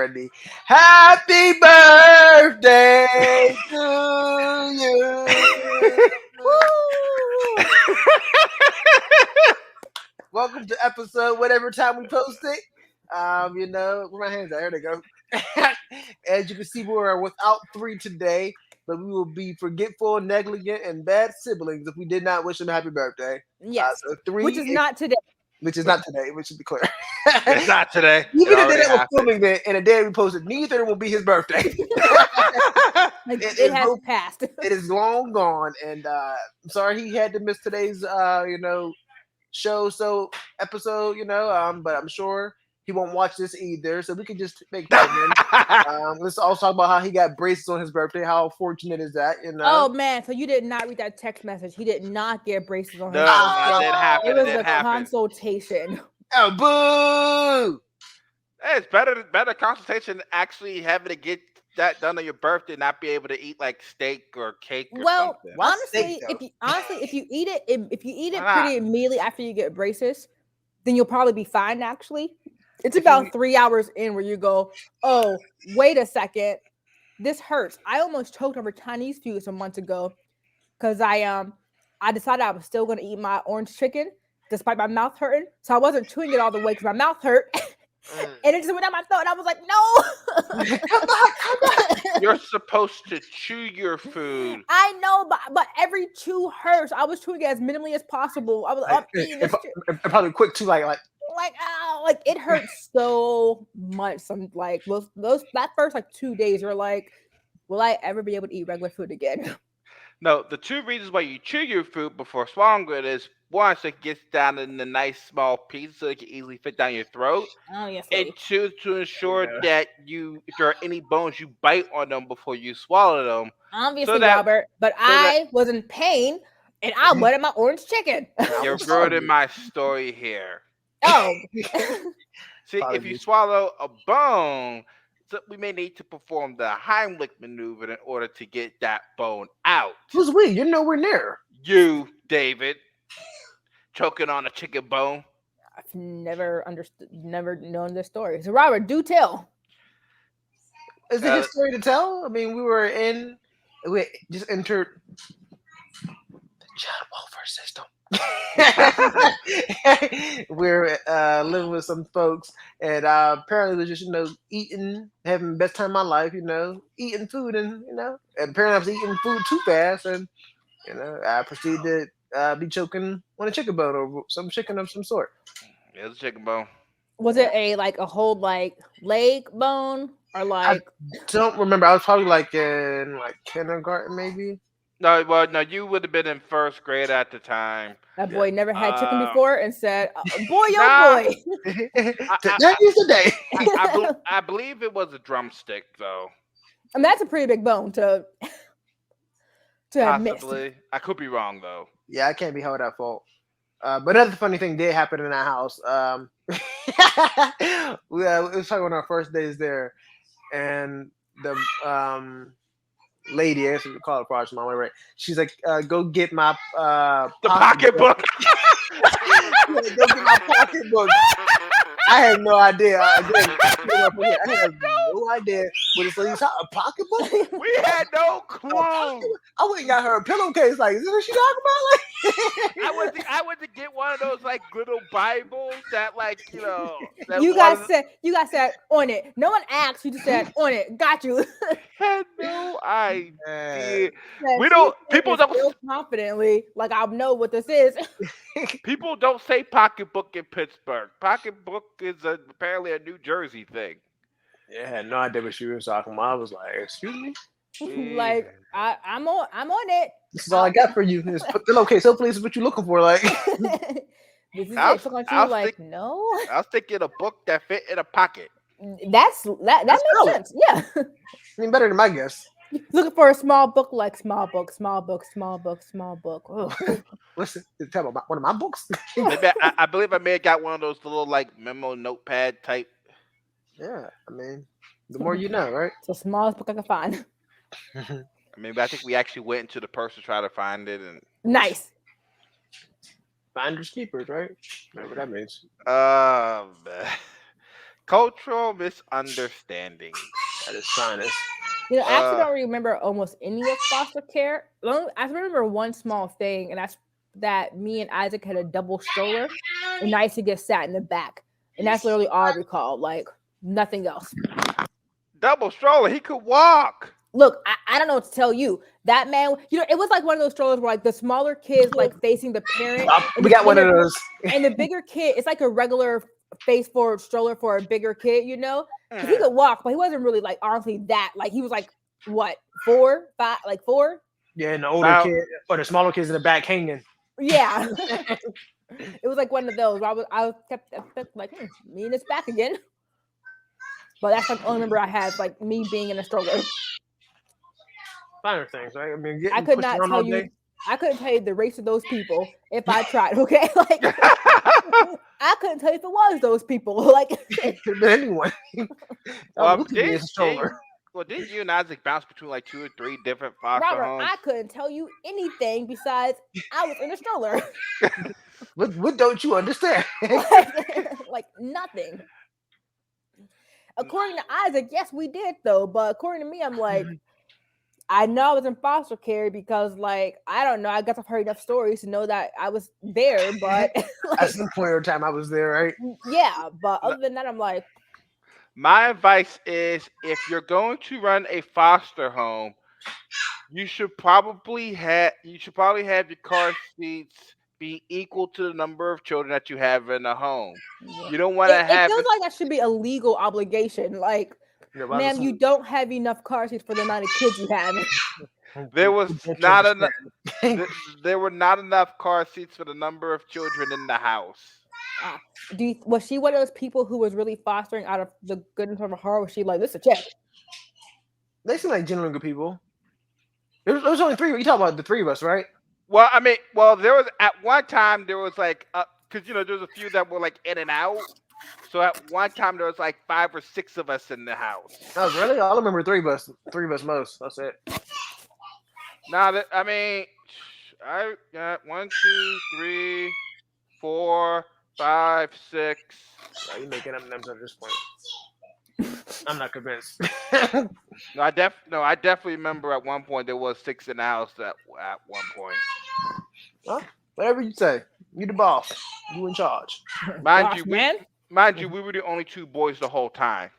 already. Happy birthday to you. Woo! Welcome to episode whatever time we post it. Where my hands at? There they go. As you can see, we are without three today, but we will be forgetful, negligent, and bad siblings if we did not wish him a happy birthday. Yes, So which is three, not today. which is not today, which should be clear. It's not today. It Even the day already that we're happened. filming it and the day we posted, neither will be his birthday. Like It it is has both- passed. It is long gone, and I'm sorry he had to miss today's show episode. But I'm sure he won't watch this either, so we can just make fun of him. Let's also talk about how he got braces on his birthday. How fortunate is that? Oh man, so you did not read that text message. He did not get braces on his No, birthday. it didn't happen. It was didn't a happen. consultation. Oh, boo! Hey, it's better consultation than actually having to get that done on your birthday, not be able to eat like steak or cake or Well, something. Why honestly, steak, though? if you eat it, if you eat it Why not? pretty immediately after you get braces, then you'll probably be fine. Actually, it's If about you- 3 hours in where you go, oh, wait a second, this hurts. I almost choked over Chinese food some months ago because I decided I was still going to eat my orange chicken despite my mouth hurting, so I wasn't chewing it all the way because my mouth hurt. And it just went down my throat, and I was like, "No, Come on. You're supposed to chew your food. I know, but every chew hurts. I was chewing it as minimally as possible. I was up eating this shit. And probably quick too, like Like, ow, like it hurts so much. Some like that first like 2 days, you're like, will I ever be able to eat regular food again? No, the two reasons why you chew your food before swallowing it is one, so it gets down in the nice small pieces so it can easily fit down your throat. Oh yes, And two, to ensure Yeah. that if there are any bones, you bite on them before you swallow them. obviously, that- Robert. But I was in pain, and I wanted my orange chicken. You're sorry. ruining my story here. Oh, See, if you Apologies. swallow a bone, so we may need to perform the Heimlich maneuver in order to get that bone out. who's we? You're nowhere near. You, David, choking on a chicken bone. I've never understood, never known this story. So, Robert, do tell. Is it his story to tell? I mean, we just entered the child welfare system. We're living with some folks, and apparently we're just eating, having the best time of my life. Eating food, and apparently I was eating food too fast, and I proceeded to be choking on a chicken bone or some chicken of some sort. It was a chicken bone. Was it a whole like leg bone or like? Don't remember. I was probably like in kindergarten, maybe. No, you would have been in first grade at the time. That boy never had chicken Uh, before and said, "Boy, Nah. oh boy." That is the day. I believe it was a drumstick, though. I mean, that's a pretty big bone to have missed. Possibly. I could be wrong, though. Yeah, I can't be held at fault. But another funny thing did happen in our house. It was probably one of our first days there, and the lady, I guess we could call it project mom, right? She's like, "Go get my The pocketbook. Go get my pocketbook." I had no idea. I had no idea what this lady's a pocketbook. We had no A clue. pocketbook? I went and got her a pillowcase. Like, is this what she talking about? Like, I went to get one of those like little Bibles that that You guys said on it. No one asked. You just said on it. Got you. had no idea. Said, We don't- "She said people it don't- real confidently. Like I know what this is." People don't say pocketbook in Pittsburgh. Pocketbook is apparently a New Jersey thing. yeah, I had no idea what she was talking about. I was like, excuse me? Like I'm on it. This is all I got for you. This pillowcase. Hopefully, this is what you're looking for. Like, This is I'll- it. So like you I'll like stick- no. I was thinking a book that fit in a pocket. That That's makes valid. sense. Yeah. I mean, better than my guess. Looking for a small book, like small book, small book, small book, small book. Ugh. Listen, tell about one of my books. Maybe I believe I may have got one of those little like memo notepad type. Yeah, I mean, the more you know, right? It's the smallest book I can find. Maybe I think we actually went into the purse to try to find it, and Nice. Finders keepers, right? Whatever that means. man. Cultural misunderstandings. That is finest. I actually Uh, don't remember almost any of foster care. I remember one small thing, and that's that me and Isaac had a double stroller, and I used to get sat in the back, and that's literally all I recall. Like nothing else. double stroller. He could walk. Look, I don't know what to tell you. That man, it was like one of those strollers where like the smaller kids like facing the parent, and We got one of those. and the bigger kid, it's like a regular face forward stroller for a bigger kid, because he Mhm. could walk, but he wasn't really like honestly that. Like he was like what 4, 5, like 4. Yeah, and the older Now, kid or the smaller kids in the back hanging. Yeah, it was like one of those. I was kept like me and it's back again. But that's like the only remember I had like me being in a stroller. Finer things, right? I mean, I getting could pushed not around tell all you. day. I couldn't tell you the race of those people if I tried. Okay, like I couldn't tell you if it was those people. Like Could have been anyone. well, Who could be in a stroller? didn't you and Isaac bounce between like 2 or 3 different foster Robert, homes? I couldn't tell you anything besides I was in a stroller. What don't you understand? like nothing. According to Isaac, yes, we did though. But according to me, I'm like, I know I was in foster care because, like, I don't know. I guess I've heard enough stories to know that I was there. But At like, some point in time, I was there, right? yeah. But other than that, I'm like, My advice is if you're going to run a foster home, you should probably have your car seats be equal to the number of children that you have in the home. yeah. You don't want to It have feels it. like that should be a legal obligation. Like, Yeah, why ma'am, you don't have enough car seats for the amount of kids you have. There was don't you not enough. understand? There were not enough car seats for the number of children in the house. Uh, was she one of those people who was really fostering out of the goodness of her heart? Was she like, this a check? They seem like genuine good people. There was only three. You talk about the three of us, right? Well, I mean, there was at one time there was like, because there's a few that were like in and out. So at one time there was like 5 or 6 of us in the house. Oh, really? I remember three of us. Three of us most. That's it. Now that I mean, I got 1, 2, 3, 4, 5, 6. Oh, you making up numbers at this point. I'm not convinced. No, I definitely remember at one point there was 6 in the house at one point. Well, whatever you say. You the boss. You in charge. Mind Gosh, you, man. we were the only 2 boys the whole time.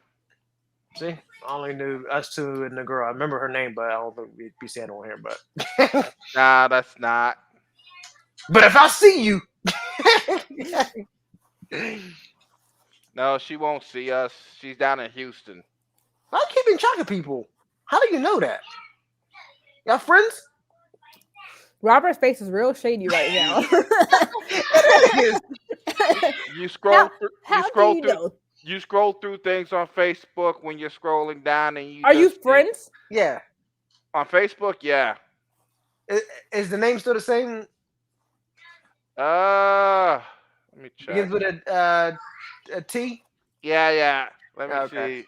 See, I only knew us two and the girl. I remember her name, but I don't think we'd be saying it on here. But Nah, that's not. but if I see you, No, she won't see us. She's down in Houston. I'm keeping track of people. How do you know that? Y'all friends? Robert's face is real shady right now. It is. You scroll. Through, How you scroll do you through. know? You scroll through things on Facebook when you're scrolling down, and Are you just see- friends? Yeah. on Facebook? Yeah. Is the name still the same? Let me check. Begins with a T. Yeah. Let me Okay. see.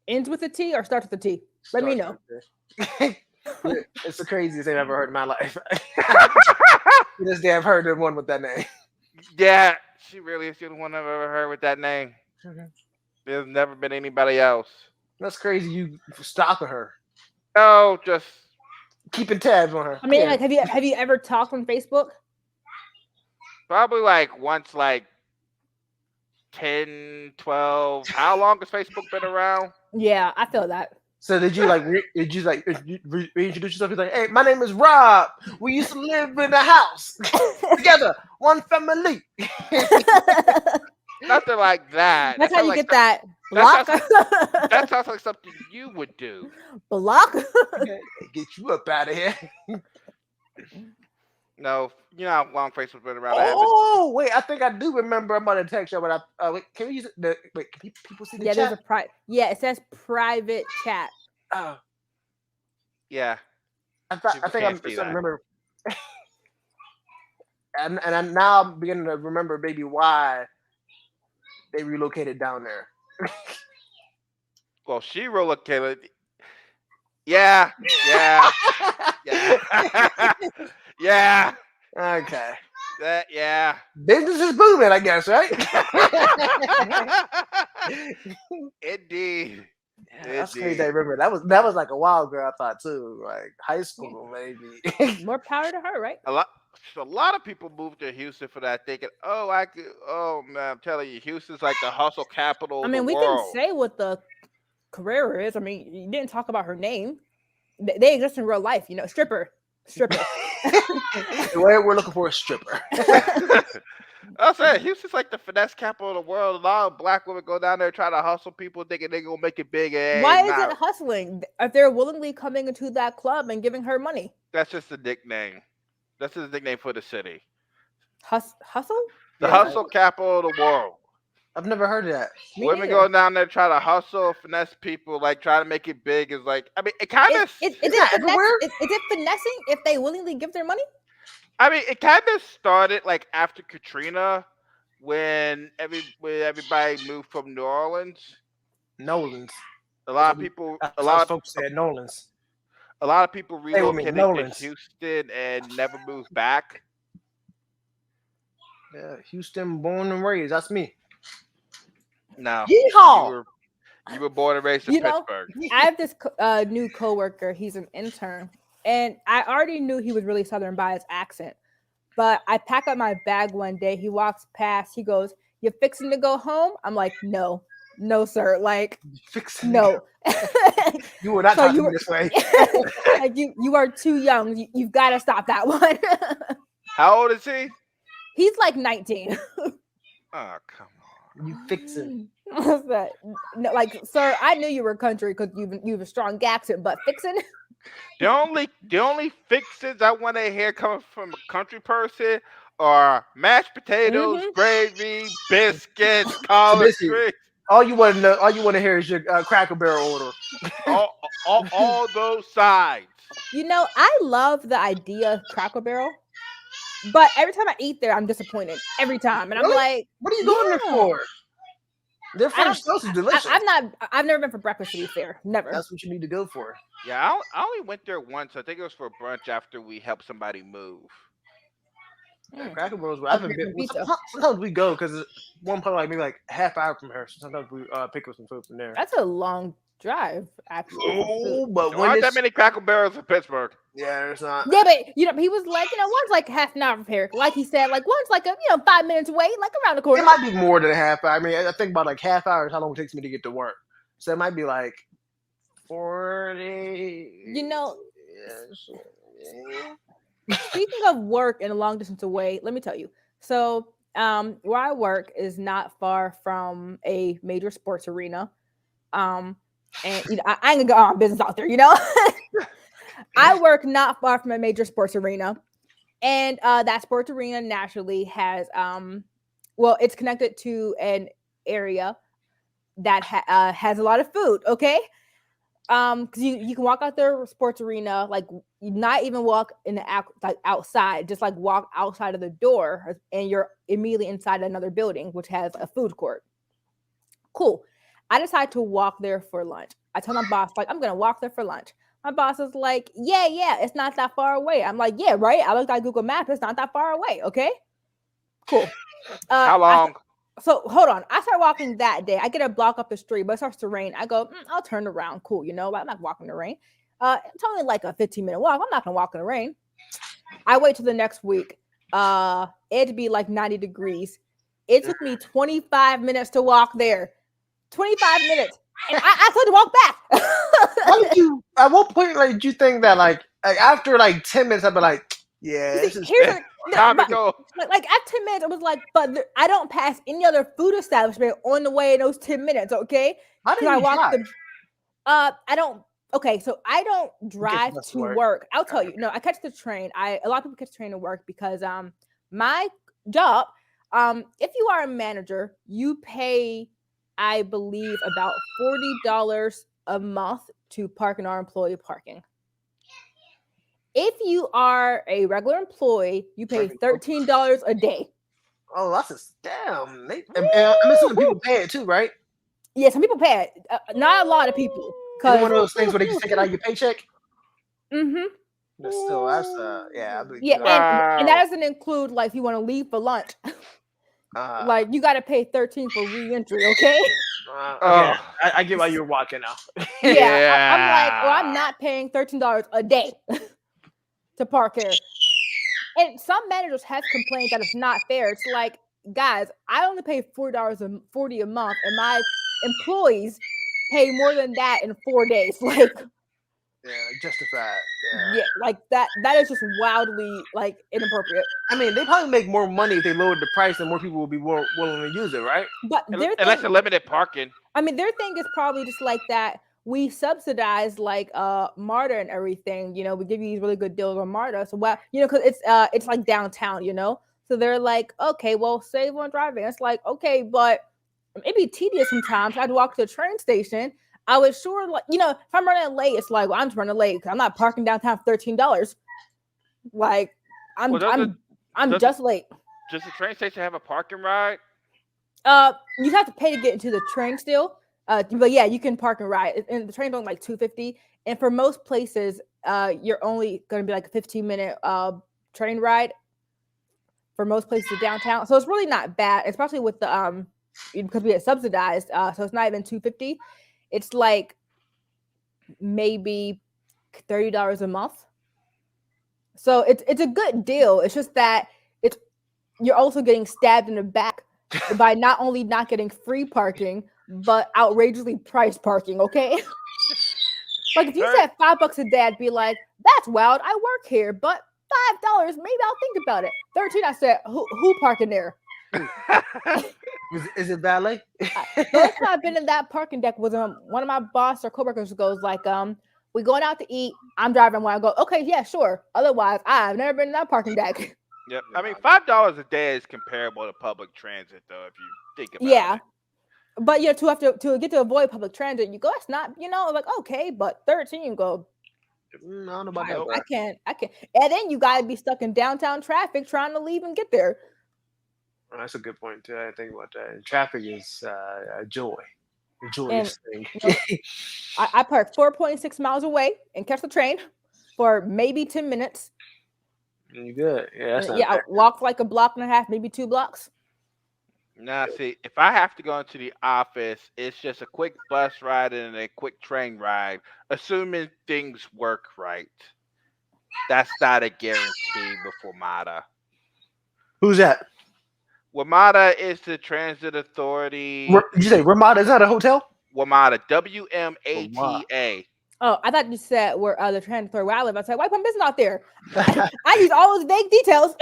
Ends with a T or starts with a T? Let me know. It's the craziest thing I've ever heard in my life. To this day, I've heard of one with that name. Yeah, she really is the only one I've ever heard with that name. There's never been anybody else. That's crazy. You stalking her, No, just keeping tabs on her. I mean, Yeah. like, have you ever talked on Facebook? probably like once, like 10, 12. How long has Facebook been around? Yeah, I feel that. So did you like reintroduce yourself? You're like, hey, my name is Rob. We used to live in a house together, one family. Nothing like that. That's how you like get that that block. That sounds like something you would do. Block. Get you up out of here. No, you know how long Facebook's been around. I haven't. Oh wait, I think I do remember. I'm about to text you, but wait, can we use the wait? Can people see the Yeah, there's chat? a Yeah, it says private chat. Oh, Yeah. I People think I'm can't starting see to that. remember. And now I'm beginning to remember maybe why they relocated down there. Well, she relocated. Yeah. Yeah. Okay. Yeah. Business is booming, I guess, right? Indeed. Yeah, that's crazy. I Indeed. remember that was like a while ago. I thought too, like high Yeah. school maybe. More power to her, right? A lot. A lot of people moved to Houston for that, thinking, "Oh, I could." Oh man, I'm telling you, Houston's like the hustle capital I of the mean, we can world. say what the career is. I mean, you didn't talk about her name. They exist in real life, you know. Stripper, stripper. We're looking for a stripper. I said Houston's like the finesse capital of the world. A lot of black women go down there try to hustle people, thinking they gonna make it big. And hey, Why is it nah, hustling if they're willingly coming into that club and giving her money? that's just a nickname. That's just a nickname for the city. Hustle? The Yeah, hustle capital of the world. I've never heard of that. Me Women neither. go down there try to hustle, finesse people, like try to make it big. Is like, I mean, it kind Is, of. is, is Isn't it that finesse? everywhere? Is it finessing if they willingly give their money? I mean, it kind of started like after Katrina, when everybody moved from New Orleans. Nolans. A That's lot what of we. people, a That's how lot, folks said Nolans. a lot of people Stay with me, relocated to Nolans. Houston and never moved back. Yeah, Houston, born and raised. That's me. No, you Yeehaw! were you were born and raised in You know, Pittsburgh. I have this new coworker. He's an intern, and I already knew he was really southern by his accent. But I pack up my bag one day. He walks past. He goes, "You fixing to go home?" I'm like, "No, no, sir. Like, Fixing to go. no." You were not So talking you to me were this way. like you are too young. You've got to stop that one. How old is he? He's like 19. Oh, come on. You fixing. What's that? No, like, sir, I knew you were country because you've a strong accent, but fixing. The only fixes I want to hear coming from a country person are mashed potatoes, Hmm. gravy, biscuits, So collard basically, greens, all you want to know, all you want to hear is your Cracker Barrel order. all those sides. You know, I love the idea of Cracker Barrel, but every time I eat there, I'm disappointed every time, and I'm Really? like, What are you going there yeah, for? Their I French don't. toast is delicious. I'm not. I've never been for breakfast. To be fair, never. That's what you need to go for. Yeah, I only went there once. I think it was for brunch after we helped somebody move. Yeah, Mm. Cracker Barrels. I Up haven't here been. from Well, pizza. sometimes we go because one probably like maybe like half hour from here. So sometimes we pick up some food from there. That's a long drive, actually, for food. Oh, but There when aren't that it's many Cracker Barrels in Pittsburgh. yeah, it's not. Yeah, but he was like, one's like half an hour from here. Like he said, like one's like 5 minutes away, like around the It corner. might be more than a half hour. I mean, I think about like half hour is how long it takes me to get to work. So it might be like 40. You know, Yes. speaking of work and a long distance away, let me tell you. So, where I work is not far from a major sports arena. Um, and I ain't gonna go on business out there. I work not far from a major sports arena, and that sports arena naturally has well, it's connected to an area that has a lot of food. Okay, because you can walk out there sports arena, like you not even walk in the like outside, just like walk outside of the door, and you're immediately inside another building which has a food court. Cool. I decide to walk there for lunch. I tell my boss, like, I'm gonna walk there for lunch. My boss is like, yeah, it's not that far away. I'm like, yeah, right. I looked at Google Maps, it's not that far away. Okay, cool. How I long? so hold on. I start walking that day. I get a block up the street, but it starts to rain. I go, I'll turn around. Cool, like, I'm not walking in the rain. It's only like a 15-minute walk. I'm not gonna walk in the rain. I wait till the next week. It'd be like 90 degrees. It took me 25 minutes to walk there. 25 minutes. And I still had to walk How back. did you? At what point, like, did you think that, like after like 10 minutes, I'd be like, yeah, You this see, is here's fair. a no, Time to but go. like at 10 minutes, I was like, but I don't pass any other food establishment on the way in those 10 minutes, okay? How Because do I you walked drive? the I don't okay, so I don't Okay, drive that's to work. work. I'll tell you. No, I catch the train. A lot of people catch the train to work because my job, if you are a manager, you pay, I believe, about $40 a month to park in our employee parking. If you are a regular employee, you pay $13 a day. Oh, that's a damn. And I'm assuming people Woo-hoo. pay it too, right? Yeah, some people pay it. Not a lot of people, Is it because one of those things where they just take it out of your paycheck? mm-hmm. But still, that's yeah, I believe Yeah, you. and that Wow. doesn't include like if you want to leave for lunch. Uh, Like you got to pay 13 for re-entry, okay? Okay, Oh, I get why you're walking now. Yeah, I'm like, well, I'm yeah. not paying $13 a day to park here. And some managers have complained that it's not fair. It's like, guys, I only pay $40 a month, and my employees pay more than that in 4 days. Like, Yeah, justified. yeah, Yeah. like that is just wildly like inappropriate. I mean, they probably make more money if they lowered the price, and more people will be more willing to use it, right? But their Unless thing, it limited parking. I mean, their thing is probably just like that. We subsidize like MARTA and everything. You know, we give you these really good deals on MARTA. So well, you know, because it's like downtown. You know, so they're like, okay, well, save on driving. It's like, okay, but it'd be tedious sometimes. I'd walk to the train station. I would sure like, you know, if I'm running late, it's like, well, I'm just running late because I'm not parking downtown for $13. Like, I'm Well, does it I'm I'm does it just late. does the train station have a parking ride? You have to pay to get into the train still. But yeah, you can park and ride, and the train's only like 250. And for most places, you're only going to be like a 15-minute train ride for most places to downtown. So it's really not bad, especially with the because we get subsidized. So it's not even 250. It's like maybe $30 a month. So it's a good deal. It's just that it's you're also getting stabbed in the back by not only not getting free parking, but outrageously priced parking. Okay, like if you Third. said $5 a day, I'd be like, that's wild. I work here, but $5, maybe I'll think about it. 13, I said, who parking there? Is it valet? The only time I've been in that parking deck was one of my boss or coworkers goes like, we going out to eat. I'm driving when I go, okay, yeah, sure. Otherwise, I've never been in that parking deck. Yep. I mean, $5 a day is comparable to public transit, though, if you think about Yeah. it. But you know, to get to avoid public transit, you go, that's not, you know, like okay, but 13, you go, I don't know about that Nope. part. I can't. And then you gotta be stuck in downtown traffic trying to leave and get there. Oh, that's a good point too. I think about that. And traffic is a joy, a And joyous thing. you know, I park 4.6 miles away and catch the train for maybe 10 minutes. You good? Yeah, that's not Yeah, I bad. walk like a block and a half, maybe 2 blocks. Now, see, if I have to go into the office, it's just a quick bus ride and a quick train ride, assuming things work right. That's not a guarantee with WMATA. Who's that? WMATA is the transit authority. Did you say Ramada? Is that a hotel? WMATA, Ramada. WMATA. Oh, I thought you said where the transfer where I live. I said, why put business out there? I use all those vague details.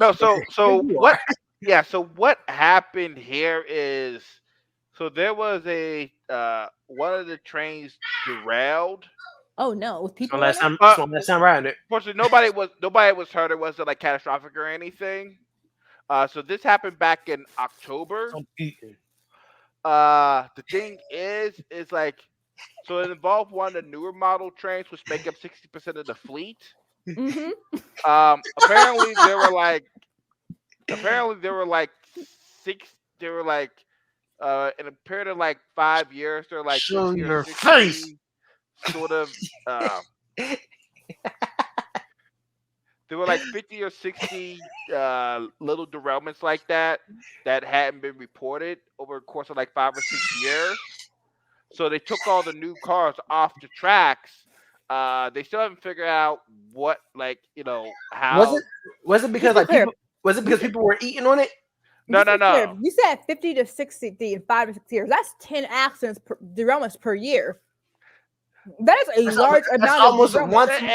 No, so Here so you are. what? Yeah, so what happened here is, so there was a one of the trains derailed. Oh no, with It's my people in last it? time. It's my last time riding it. Fortunately, nobody was hurt. It wasn't like catastrophic or anything. So this happened back in October. I'm eating. The thing is like, so it involved one of the newer model trains, which make up 60% of the fleet. Mm-hmm. Apparently there were like six. There were like in a period of like 5 years, there were like Show 50 or your face. 60 sort of there were like 50 or 60 little derailments like that hadn't been reported over the course of like 5 or 6 years. So they took all the new cars off the tracks. They still haven't figured out what, like, Was it? how. Was it because Just be like clear. people? Was it You because said, people were eating on it? No, just no, be clear. no. You said 50 to 60 in 5 to 6 years. That's 10 accidents derailments per year. That is a large That's amount of almost derailments.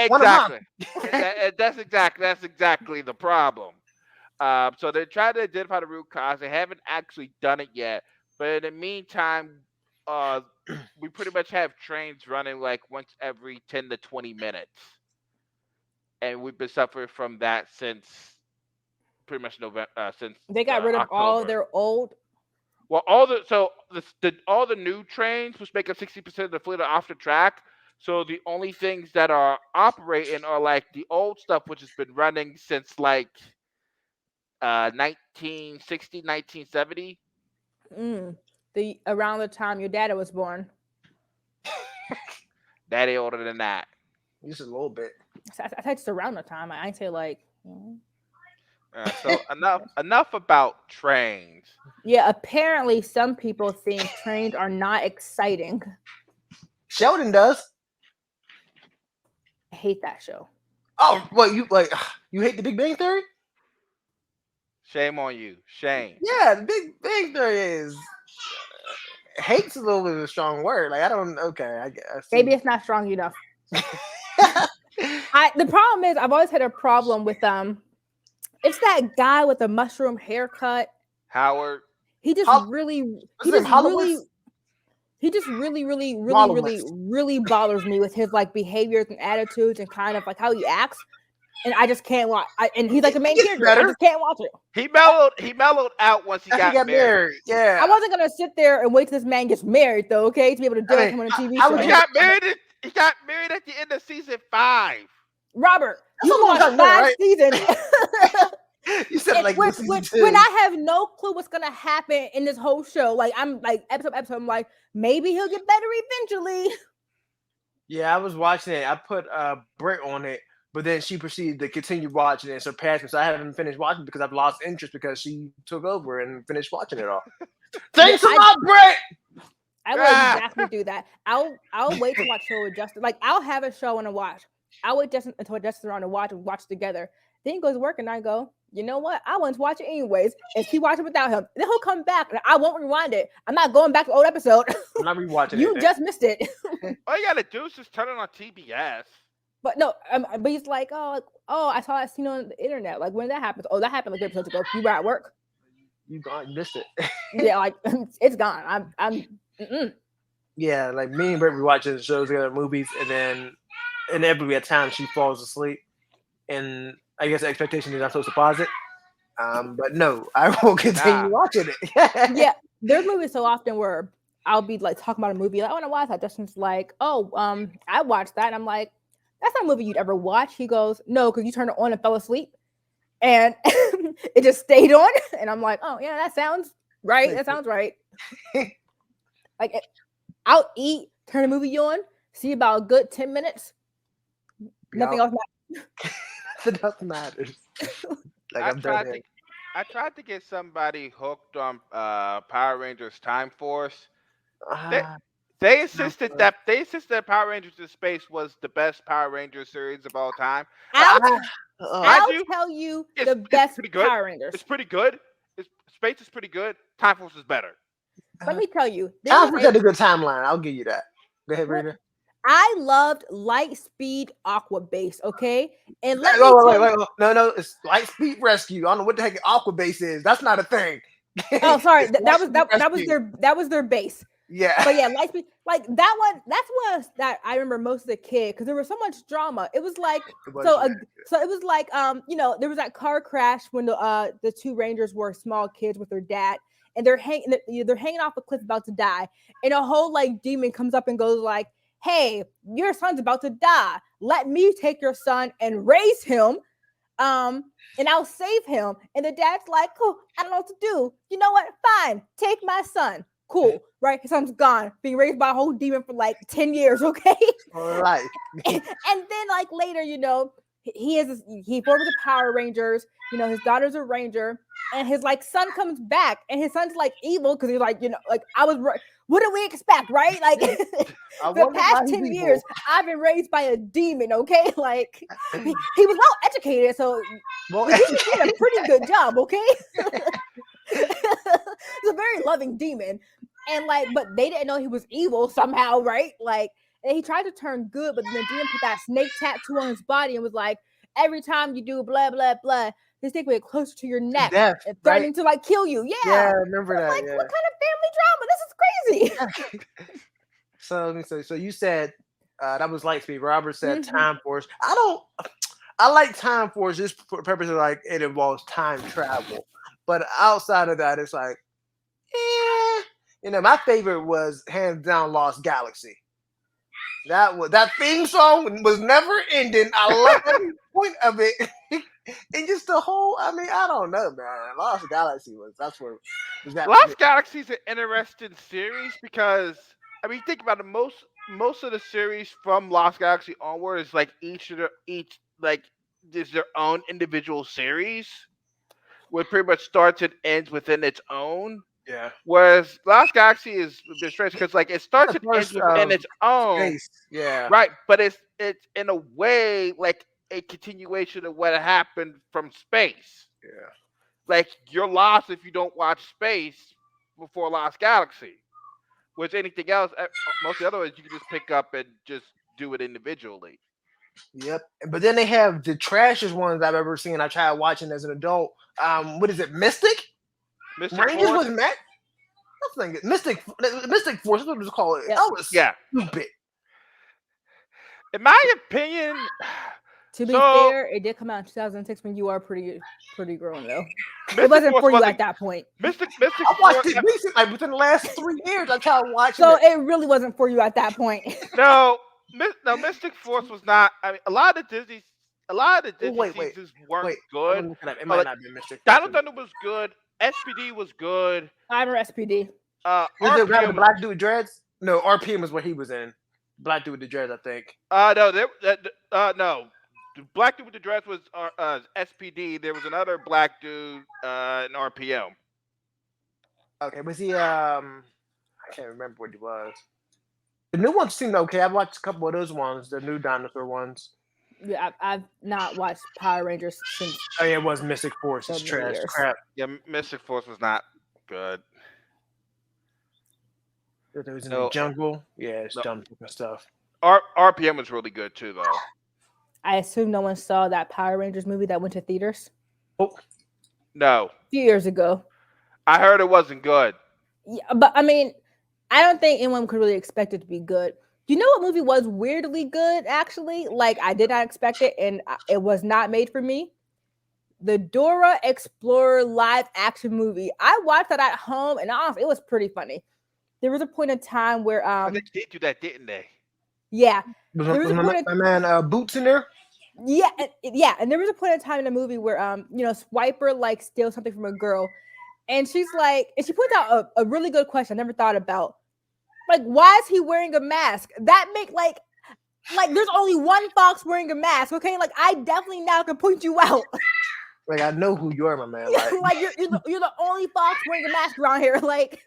one a month. Exactly. That's exactly the problem. So they tried to identify the root cause. They haven't actually done it yet. But in the meantime, uh, we pretty much have trains running like once every 10 to 20 minutes, and we've been suffering from that since pretty much November, since They got rid of all October. their old. Well, all the new trains, which make up 60% of the fleet, are off the track. So the only things that are operating are like the old stuff, which has been running since like 1960, 1970. Mm, the around the time your daddy was born. Daddy older than that. Just a little bit. I said just around the time. I ain't say like. So enough about trains. Yeah, apparently some people think trains are not exciting. Sheldon does. I hate that show. Oh, what you like? You hate the Big Bang Theory? Shame on you. Shame. Yeah, the Big Bang Theory is hate's a little bit of a strong word. Like I don't. Okay, I Maybe see. it's not strong enough. I The problem is I've always had a problem with it's that guy with the mushroom haircut. Howard. He just Hol- really What's he his name? just really Holowitz. he just really Wallowitz. really bothers me with his like behaviors and attitudes and kind of like how he acts. And I just can't watch. And he's like the It main gets character. I better just can't watch it. He mellowed. He mellowed out once he after he got got married. married. I Yeah, wasn't gonna sit there and wait till this man gets married, though. Okay, to be able to I deal with mean, him on a TV how would He you? show. got married. He got married at the end of season 5. Robert, That's you a can long watch time ago, 5 seasons. right? You said And like with season when two. I have no clue what's gonna happen in this whole show, like I'm like episode, I'm like maybe he'll get better eventually. Yeah, I was watching it. I put Britt on it, but then she proceeded to continue watching it and surpass me. So I haven't finished watching because I've lost interest because she took over and finished watching it all. Yeah, Thanks a lot, Britt. I will Ah, exactly do that. I'll wait to watch show with Justin. Like I'll have a show and a watch. I'll wait just until Justin's around to watch together. Then he goes to work and I go, you know what? I want to watch it anyways. And keep watching without him. Then he'll come back and I won't rewind it. I'm not going back to old episode. I'm not rewatching You it. just missed it. all you gotta do is just turn it on TBS. But no, but he's like, oh, I saw that scene on the internet. Like when that happens. Oh, that happened like 3 episodes ago. You were at work. You gone, you missed it. Yeah, like it's gone. I'm. Mm-mm. Yeah, like me and Britt be watching shows together, movies, and then inevitably at times she falls asleep, and I guess the expectation is I'm supposed to pause it. But no, I will continue Nah. watching it. Yeah, there's movies so often where I'll be like talking about a movie, like I want to watch that. Justin's like, oh, I watched that, and I'm like, that's not a movie you'd ever watch. He goes, no, because you turned it on and fell asleep, and it just stayed on, and I'm like, oh yeah, that sounds right. That sounds right. Like I'll eat, turn a movie on, see about a good 10 minutes, nothing else matters. Nothing else matters. Like I I'm done tried here. to I tried to get somebody hooked on Power Rangers Time Force. They Ah, they insisted that Power Rangers in Space was the best Power Rangers series of all time. But I'll ah, oh. mind I'll you, tell you the it's best pretty good. Power Rangers. It's pretty good. Space is pretty good. Time Force is better. Let me tell you, there Time was Force a had a good timeline. I'll give you that. Go ahead, what Rita. I loved light speed aqua base, okay? And Wait, let me tell you, wait, wait. No, it's Light Speed Rescue. I don't know what the heck Aqua Base is. That's not a thing. oh sorry, It's Light Speed Rescue. that was their base. Yeah. But yeah, light speed like that one, that's what that I remember most of the kid because there was so much drama. It was like It was so really so it was like there was that car crash when the two rangers were small kids with their dad and they're hanging off a cliff about to die and a whole like demon comes up and goes like, hey, your son's about to die, let me take your son and raise him, um and I'll save him. And the dad's like, cool, I don't know what to do. You know what, fine, take my son. Cool, right? His son's gone, being raised by a whole demon for like 10 years, okay? for life. And then like later, he forms the Power Rangers, his daughter's a ranger, and his like son comes back, and his son's like evil because he's like, like I was right. What do we expect, right? Like I the wonder past why he's 10 evil. years, I've been raised by a demon, okay? Like he was well educated, so Well, the demon did a pretty good job, okay? It's a very loving demon. And like, but they didn't know he was evil somehow, right? Like, and he tried to turn good, but then the demon put that snake tattoo on his body and was like, every time you do blah blah blah, this thing will get closer to your to neck death, and right? threatening to like kill you. Yeah, Yeah. I remember that. Like, what kind of family drama? This is crazy. So let me say. So you said that was Lightspeed. Robert said Mhm. Time Force. I don't. I like Time Force just for the purpose of like it involves time travel, but outside of that, it's like, eh. My favorite was hands down Lost Galaxy. That theme song was never ending. I love every point of it, and just the whole. I mean, I don't know, man. Lost Galaxy was that's where was that for me. Lost Galaxy is an interesting series because I mean, think about it. Most of the series from Lost Galaxy onward is like each like is their own individual series. which pretty much starts and ends within its own. Yeah. Whereas Lost Galaxy is a bit strange because like it It's starts the and ends first within its own, space. Yeah. right? But it's in a way like a continuation of what happened from space. Yeah. Like you're lost if you don't watch Space before Lost Galaxy. Which anything else, most of the other ones you can just pick up and just do it individually. Yep. But then they have the trashiest ones I've ever seen. I tried watching as an adult. What is it? Mystic Mystic Rangers Force, was Matt. I think Mystic Force. That's what it was called. Yep. That was yeah. stupid. In my opinion, To be so fair, it did come out in 2006 when you are pretty grown though. It Mystic wasn't Force for you wasn't at that point. Mystic I watched Force. it recently, like within the last 3 years. I tried watching So it. it really wasn't for you at that point. No, no, Mystic Force was not. I mean, a lot of the Oh, Disney wait. seasons weren't Wait, I'm good. looking up. It But might like not be Mystic Dino Force. Thunder was good. SPD was good. I'm a SPD. Was it the RPM. black dude with dreads? No, RPM is what he was in. Black dude with the dreads, I think. No, no. The black dude with the dress was SPD. There was another black dude in RPM. Okay, was he? I can't remember what he was. The new ones seemed okay. I've watched a couple of those ones, the new dinosaur ones. Yeah, I've not watched Power Rangers since Oh yeah, it was Mystic Force. so It's many trash, years. crap. Yeah, Mystic Force was not good. It was in the No, jungle. Yeah, it's no. dumb stuff. RPM was really good too, though. I assume no one saw that Power Rangers movie that went to theaters Oh, No, a few years ago. I heard it wasn't good. Yeah, but I mean, I don't think anyone could really expect it to be good. You know what movie was weirdly good, actually? Like, I did not expect it, and it was not made for me. The Dora Explorer live action movie. I watched that at home, and honestly, it was pretty funny. There was a point in time where, They did do that, didn't they? yeah, was, there was a point. my man Boots in there? Yeah, and there was a point in time in the movie where, Swiper like steals something from a girl, and she's like, and she puts out a really good question I never thought about. Like, why is he wearing a mask? That make like there's only one fox wearing a mask, okay? Like, I definitely now can point you out. Like I know who you are, my man. Like, Like you're the only fox wearing a mask around here. Like,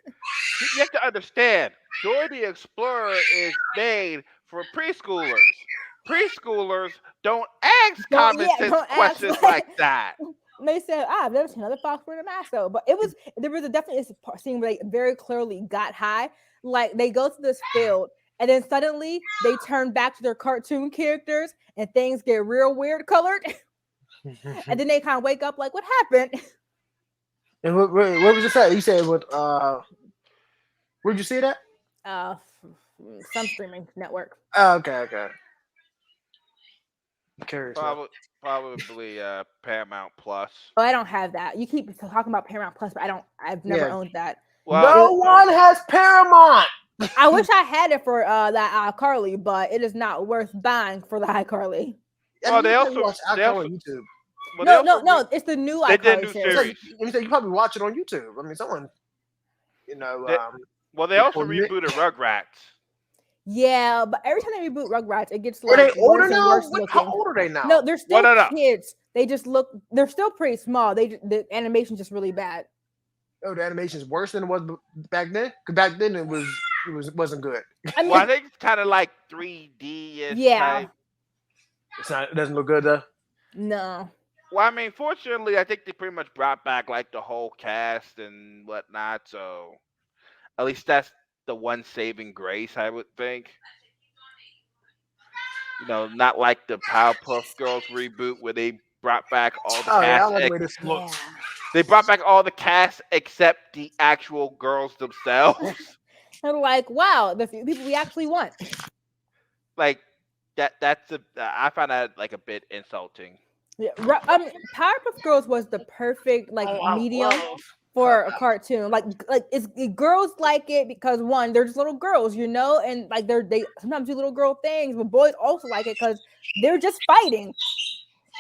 You have to understand, Dora the Explorer is made for preschoolers. Preschoolers don't ask common sense don't ask. questions like that. And they said, I've never seen another fox wearing a mask though. But there was definitely a scene where they very clearly got high. Like, they go to this field and then suddenly they turn back to their cartoon characters and things get real weird colored. And then they kind of wake up like, what happened? and what was it say? You said what? Where'd you see that? Uh, some streaming network. Oh, okay. I'm curious. Now. Probably Paramount Plus. Oh, I don't have that. You keep talking about Paramount Plus, but I've never Yeah. owned that. Well, No one has Paramount. I wish I had it for that iCarly, but it is not worth buying for the iCarly. Well, they also- watch they iCarly also- on YouTube. well, they also No, it's the new they did iCarly new series. series. You probably watch it on YouTube. I mean, someone, Well, they also Recording it. rebooted Rugrats. Yeah, but every time they reboot Rugrats, it gets are like they older worse and now? worse How looking. old are they now? No, they're still no. kids. They just they're still pretty small. The animation's just really bad. Oh, the animation is worse than it was back then. Because back then it wasn't good. I mean, Well, I think it's kind of like 3D-ish yeah, type. It doesn't look good though. no. Well, I mean, fortunately, I think they pretty much brought back like the whole cast and whatnot. So at least that's the one saving grace, I would think. Not like the Powerpuff Girls reboot where they brought back all the Oh yeah, I cast. like the way this looks. Yeah. They brought back all the cast except the actual girls themselves. And like, wow, the few people we actually want. Like that's I find that like a bit insulting. Yeah, Powerpuff Girls was the perfect medium for a cartoon. Like girls like it because one, they're just little girls, and like they sometimes do little girl things, but boys also like it because they're just fighting.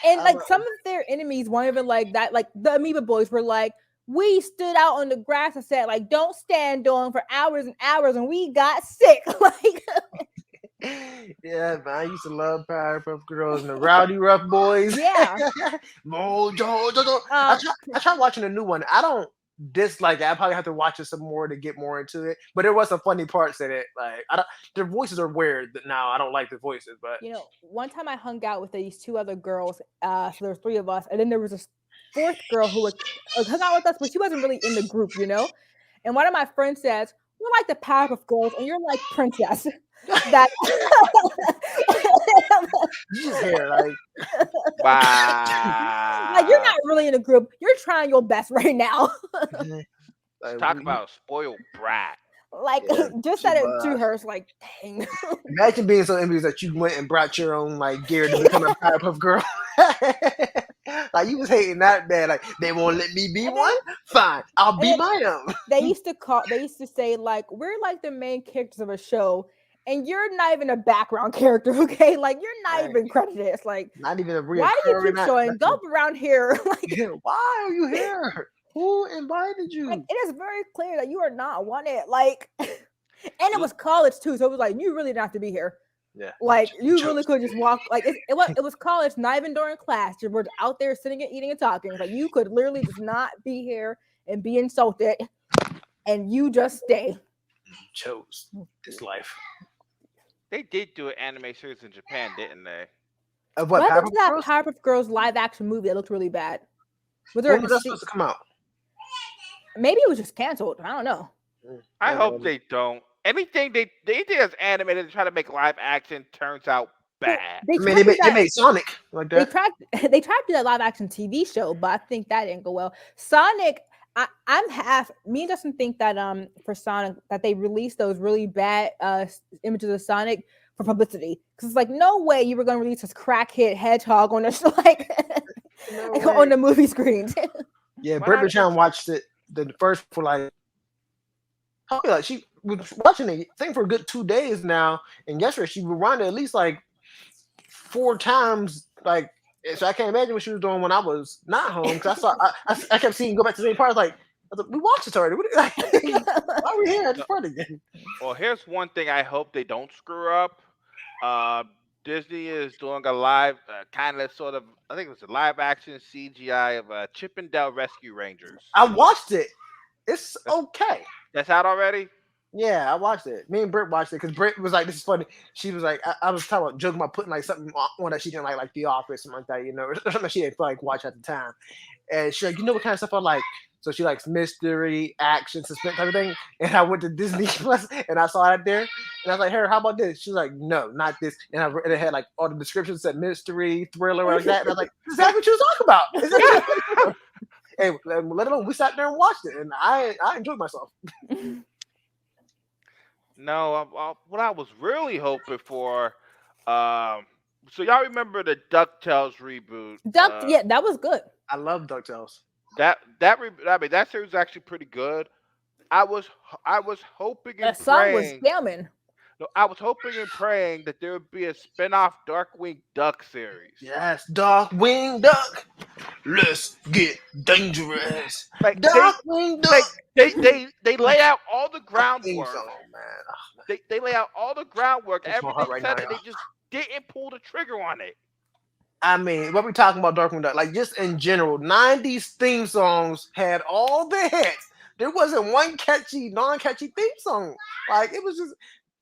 And like some of their enemies weren't even like that. Like the Amoeba Boys were like, we stood out on the grass and said, like, don't stand on for hours and hours, and we got sick. Like, Yeah, man, I used to love Powerpuff Girls and the Rowdy Rough Boys. Yeah. Mojo, Jojo. Um, I tried watching a new one. I don't dislike it. I probably have to watch it some more to get more into it. But there was some funny parts in it. Like I don't, their voices are weird now. I don't like the voices, but one time I hung out with these two other girls. So there was three of us, and then there was a fourth girl who would hung out with us, but she wasn't really in the group. And one of my friends says, "You're like the Powerpuff Girls, and you're like Princess." That just hair like like you're Wow. not really in a group. You're trying your best right now. like Talk about a spoiled brat. Like yeah, just she said it to was. her. It's like, dang. Imagine being so envious that you went and brought your own like gear to become a Powerpuff Girl. Like you was hating that bad. Like they won't let me be And then one. Fine, I'll and be then my own. they used to say like we're like the main characters of a show, and you're not even a background character, okay? Like you're not Right. even credited. It's like, Not even a why do you reoccurring. keep showing Nothing. up around here? Like, Yeah, why are you here? Who invited like you? it is very clear that you are not wanted. Like, and it L- was college too, so it was like you really didn't have to be here. Yeah, Like you you really chose. could just walk. Like it was college, not even during class. You were out there sitting and eating and talking. Like you could literally just not be here and be insulted, and you just stay. Chose this life. They did do an anime series in Japan, didn't they? Of What what happened Powerpuff to that Girls? Powerpuff Girls live action movie that looked really bad? Was there When a was that supposed deceit? to come out? Maybe it was just canceled. I don't know. I hope Um, they don't. Anything they did as animated to try to make live action turns out Well, bad. they I mean, tried to do they that. made Sonic like They that. tried. They tried to do that live action TV show, but I think that didn't go well. Sonic. I'm half. Me and Justin think that for Sonic that they released those really bad images of Sonic for publicity because it's like no way you were going to release this crackhead hedgehog on the like, No like way. on the movie screens. Yeah, Why Britt not Chan just watched it the first for like probably like she was watching the thing for a good 2 days now, and yesterday she rewound it at least like 4 times. Like, so I can't imagine what she was doing when I was not home because I kept seeing go back to the same part. Like, I was like, we watched this already. What, like, why are we here at this no, part again? well, here's one thing I hope they don't screw up. Uh, Disney is doing a live, kind of sort of, I think it was a live action CGI of Chip and Dale Rescue Rangers. I watched it. It's That's okay. that's out already. Yeah, I watched it. Me and Britt watched it because Britt was like, "This is funny." She was like, I was talking about joking about putting like something on that she didn't like The Office, something like that, or something she didn't feel like watch at the time. And she's like, "You know what kind of stuff I like?" So she likes mystery, action, suspense, type of thing. And I went to Disney Plus and I saw it there, and I was like, "Hey, how about this?" She was like, "No, not this." And it had like all the descriptions said mystery, thriller, like that. And I was like, "This is exactly what you was talking about." This is exactly what you Hey, let alone we sat there and watched it, and I enjoyed myself. No, what I was really hoping for. Um, so y'all remember the Ducktales reboot? Yeah, that was good. I love Ducktales. I mean, that series is actually pretty good. I was hoping The and song was praying. jamming. No, I was hoping and praying that there would be a spin-off Darkwing Duck series. Yes, Darkwing Duck. Let's get dangerous. Like Darkwing Duck. like they lay out all the That theme groundwork. song, man. Oh, They lay out all the groundwork, touch my everything heart right now, set, and y'all. they just didn't pull the trigger on it. I mean, what we talking about Darkwing Duck? Like just in general, '90s theme songs had all the hits. There wasn't one catchy, non-catchy theme song. Like it was just,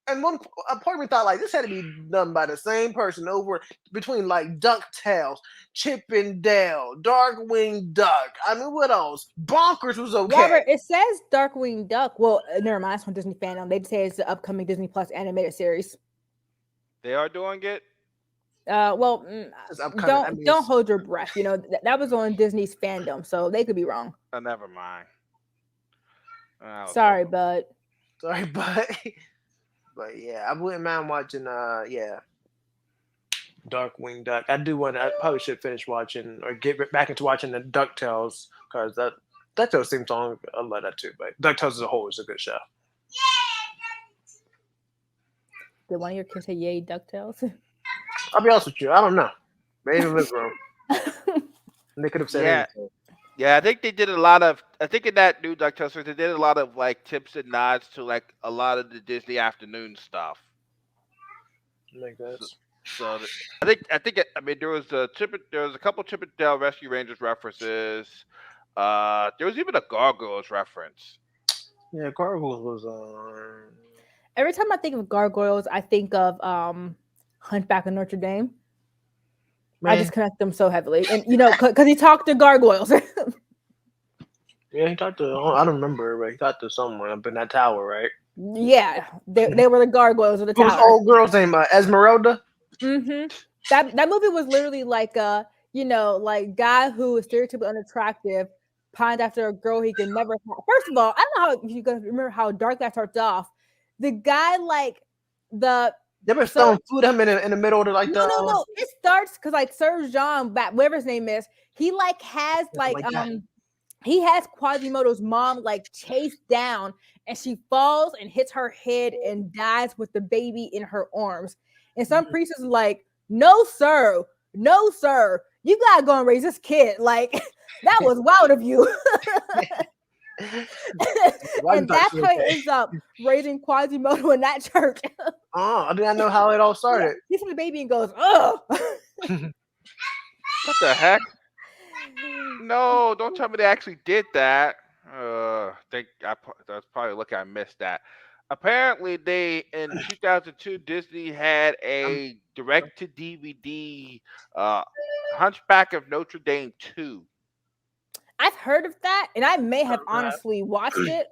and one a part of me thought like this had to be done by the same person over between like DuckTales, Chip and Dale, Darkwing Duck. I mean, what else? Bonkers was okay. Robert, it says Darkwing Duck. Well, never mind. It's from Disney Fandom. They say it's the upcoming Disney Plus animated series. They are doing it. Well, It's upcoming. I don't mean, don't it's hold your breath. That was on Disney's Fandom, so they could be wrong. Never mind. I was Sorry, hoping. but sorry, but yeah, I wouldn't mind watching. Yeah, Darkwing Duck. I do want. I probably should finish watching or get back into watching the Ducktales because that Ducktales theme song. I love that too. But Ducktales as a whole is a good show. did one of your kids say "Yay, Ducktales"? I'll be honest with you. I don't know. Maybe in the living room. They could have said Yeah, anything. yeah. I think they did a lot of. I think in that new DuckTales series, they did a lot of like tips and nods to like a lot of the Disney afternoon stuff. Make So, sense. I mean there was a couple Chippendale Rescue Rangers references. There was even a Gargoyles reference. Yeah, Gargoyles was on. Every time I think of gargoyles, I think of Hunchback of Notre Dame. I Man, just connect them so heavily, and because he talked to gargoyles. yeah, he talked to. I don't remember, but he talked to someone up in that tower, right? Yeah, they were the gargoyles of the What was the tower. old girl's name? Esmeralda. Hmm. That movie was literally like like guy who is stereotypically unattractive, pined after a girl he can never have. First of all, I don't know how if you guys remember how dark that starts off. The guy like the They were so throwing food at him in the middle of like no the no no. It starts because like Sir Jean, whatever his name is, he like has something like that. he has Quasimodo's mom like chased down and she falls and hits her head and dies with the baby in her arms. And some priest is like, no, sir, no, sir, you gotta go and raise this kid. Like, that was wild of you. Why you And thought that's she was how he okay? ends up raising Quasimodo in that church. Oh, I did not know how it all Yeah, started. he sees the baby and goes, oh. What the heck? No, don't tell me they actually did that. That's probably lucky I missed that. Apparently, they in 2002 Disney had I'm, a direct to DVD uh, Hunchback of Notre Dame 2. I've heard of that, and I may have honestly watched it.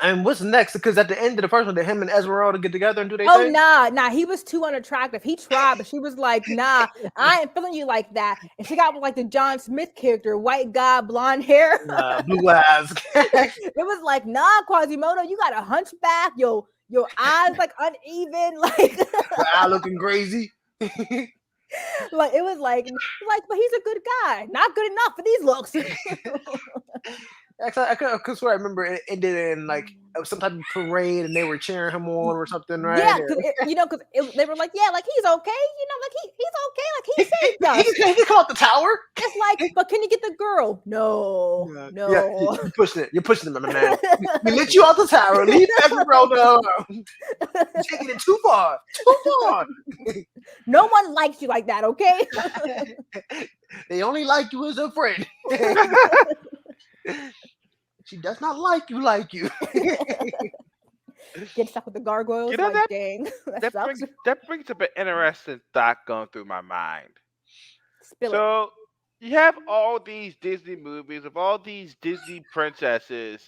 and what's next? Because at the end of the first one, did him and Esmeralda get together and do their Oh thing? nah, he was too unattractive. He tried, but she was like, nah, I ain't feeling you like that. And she got with like the John Smith character, white guy, blonde hair. Blue eyes, It was like, nah, Quasimodo, you got a hunchback, your eyes like uneven, like the eye looking crazy. like it was like, but he's a good guy. Not good enough for these looks. Actually, I could swear I remember it ended in like some type of parade and they were cheering him on or something, right? Yeah, because they were like, yeah, like he's okay, like he's okay, like he saved us. He can come out the tower. It's like, but can you get the girl? No, Yeah, no. you're pushing it. You're pushing it, my man. We let you out the tower. Leave Esmeralda alone. You're taking it too far. Too far. No one likes you like that, okay? They only like you as a friend. She does not like you like you. Get stuck with the gargoyles, You know like dang, that sucks. that brings up an interesting thought going through my mind. Spill it. So you have all these Disney movies of all these Disney princesses,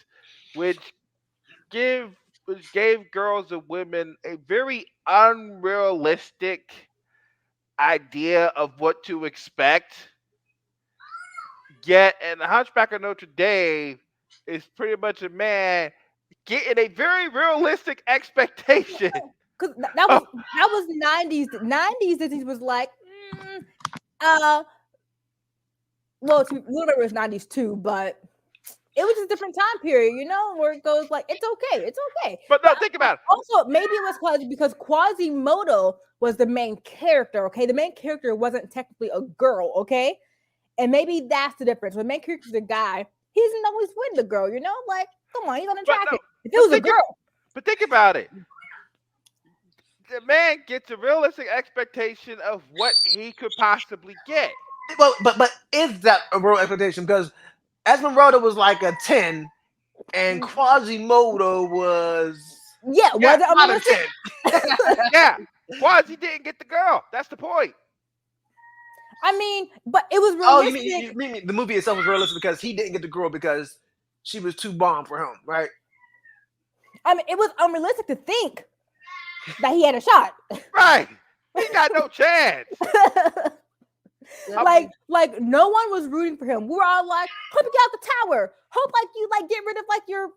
which give which gave girls and women a very unrealistic idea of what to expect. Yet, in the Hunchback of Notre Dame is pretty much a man getting a very realistic expectation. Because that was 90s. 90s Disney was like, uh, well, Little Bit was 90s too, but it was a different time period, where it goes like, it's okay. But no, think about it. Also, maybe it was because Quasimodo was the main character. Okay, the main character wasn't technically a girl. Okay, and maybe that's the difference. When the main character's a guy, he doesn't always win the girl. Like, come on, he's But no, unattractive. If it but was a girl, think about it. The man gets a realistic expectation of what he could possibly get. Well, but is that a real expectation? Because Esmeralda was like a 10, and Quasimodo was yeah, was it not a unrealistic? 10. Yeah, Quasi didn't get the girl. That's the point. I mean, but it was Oh, realistic. you mean the movie itself was realistic because he didn't get the girl because she was too bomb for him, right? I mean, it was unrealistic to think that he had a shot. Right. He got no chance. like no one was rooting for him. We were all like, hope you get out the tower. Hope like you like get rid of like your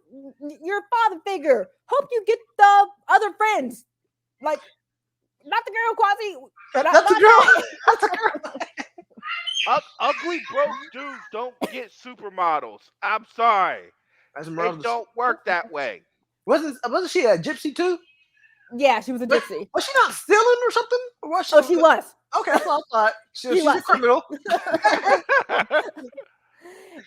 father figure. Hope you get the other friends. Like, not the girl, Quasi. Not the girl. Not the girl. Ugly broke dudes don't get supermodels. I'm sorry. It don't work that way. Wasn't she a gypsy too? Yeah, she was a gypsy. Was she not stealing or something? Or was she was. Okay, that's what I thought. She's a criminal.